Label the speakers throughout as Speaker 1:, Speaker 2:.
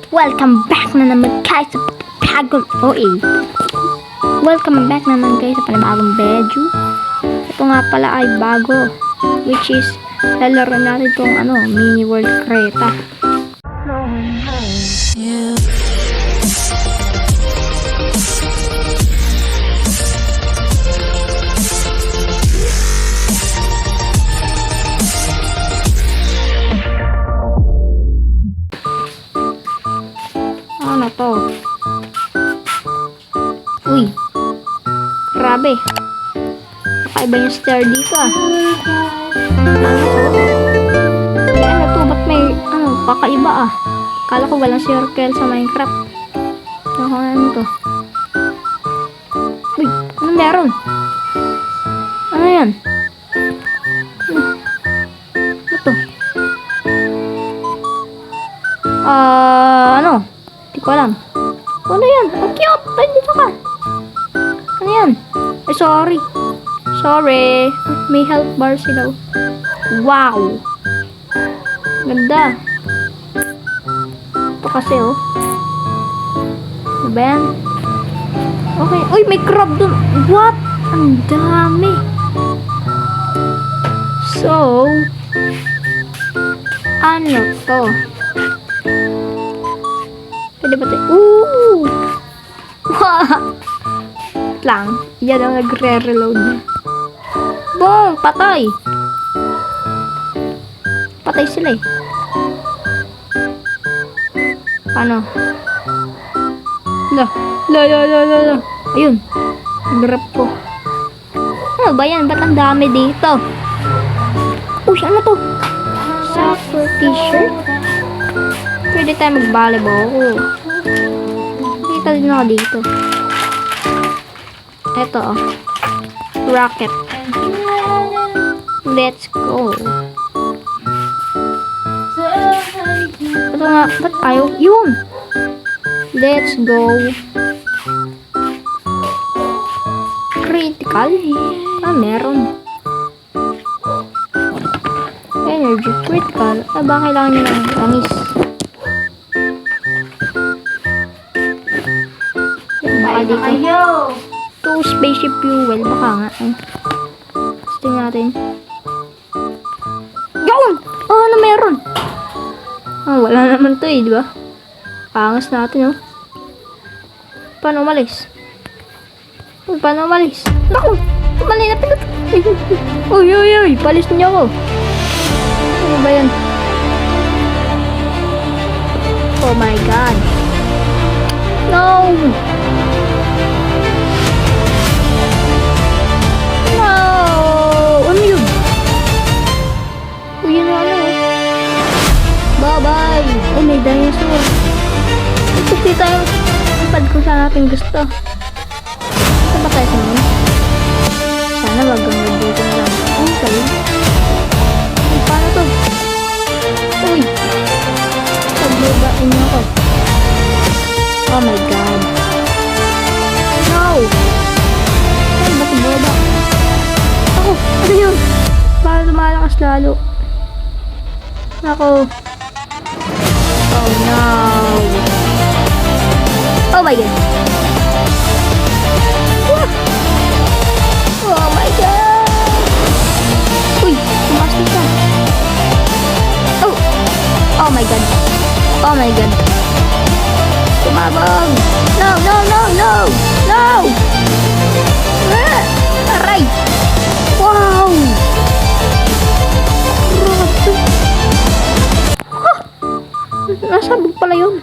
Speaker 1: Welcome back na naman guys sa bagong Welcome back na naman guys sa panibagong video. Ito nga pala ay bago, which is lalaro natin itong mini world Creta. Ano to? Uy, grabe, kakaiba yung stair dito Ano to? Ba't may kakaiba Kala ko walang circle sa Minecraft. Ano to? Uy, ano meron? Ano yan? Ano to? Hindi ko alam. Ano yan? Ang cute! Ay, dito ka! Ano yan? Ay, sorry. Sorry. May health bar sila. Wow! Ganda. Ito kasi, Ano ba yan? Okay. Uy, may crab dun. What? Ang dami. So, ano to? Pwede ba tayo? Ooh! Lang. Yan ang nagre-reload na. Boom! Patay! Patay sila Paano? La. Ayun. Grab ko. Ano ba yan? Ba't ang dami dito? Uy, ano to? Soccer t-shirt? Pwede tayo mag-volleyball. Dito din ako dito. Ito Rocket. Let's go. Ito nga. Ba't ayaw? Yun. Let's go. Critical? Meron. Energy critical. Ba kailangan nyo ng langis? Baka dito. To spaceship fuel. Baka nga. Testing natin. Yun! Ano meron? Wala naman to di ba? Pangas natin Paano umalis? Paano umalis? Naku! Mali na pinat. Uy! Palis niyo ako. Ano ba yan? Oh my god. No! Ano yun? Uy, Bye-bye! Oh, may dinosaur. Kasi tayo ipad kung saan natin gusto. Saan ba tayo saan? Sana wag hanggang dito na lang. Okay. Paano to? Uy! Pagbabain niyo ako. Oh my god. No! Saan ba tumaba? Ako! Ano yun? Para lumalakas lalo. Ako. Oh no. Oh my god. Oh my god. Uy, tumakas siya. Oh my god. Oh my god. Tumabog. No. Aray. Wow. Nasabog pala yun.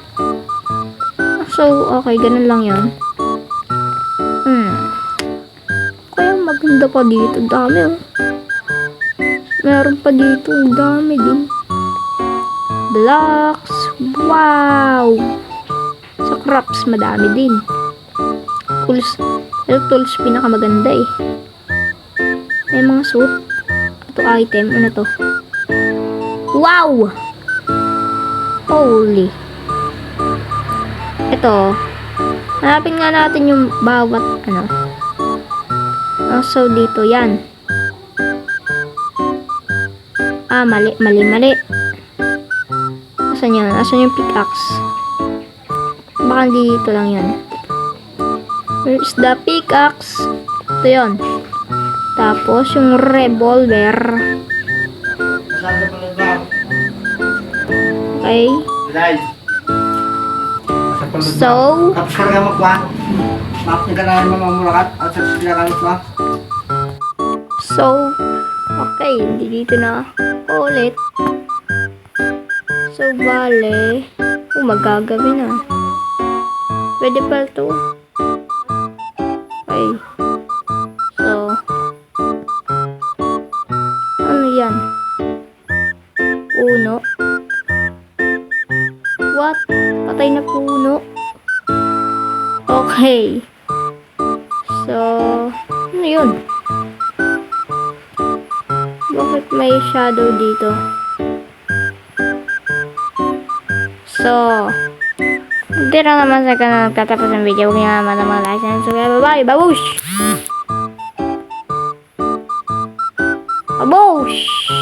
Speaker 1: So, okay, ganun lang yun. Kaya maganda pa dito. Dami meron pa dito. Dami din. Blocks. Wow. Sa crops, madami din. Tools. Ito tools, pinakamaganda May mga suit. Ito item. Ano to? Wow! Holy. Ito. Hanapin nga natin yung bawat so dito yan. Mali. Asan yun? Asan yung pickaxe? Baka dito lang yan. Where's the pickaxe? Ito yun. Tapos yung revolver.
Speaker 2: Masyado pala ba?
Speaker 1: Okay.
Speaker 2: Guys.
Speaker 1: So,
Speaker 2: Tapos ka nga magwa. Map niya ka na yung mga mulakat. At sa sila ka nito.
Speaker 1: So, okay, dito na ulit. So, bale, magagabi na. Pwede pala to. Okay. So, ano yan? Puno. What? Patay na puno. Okay. So, ano yun? Bakit may shadow dito? So, hindi lang naman sa kanal nagtatapos ng video. Huwag niyo naman ang mga like and subscribe. Bye-bye! Babush! Babush!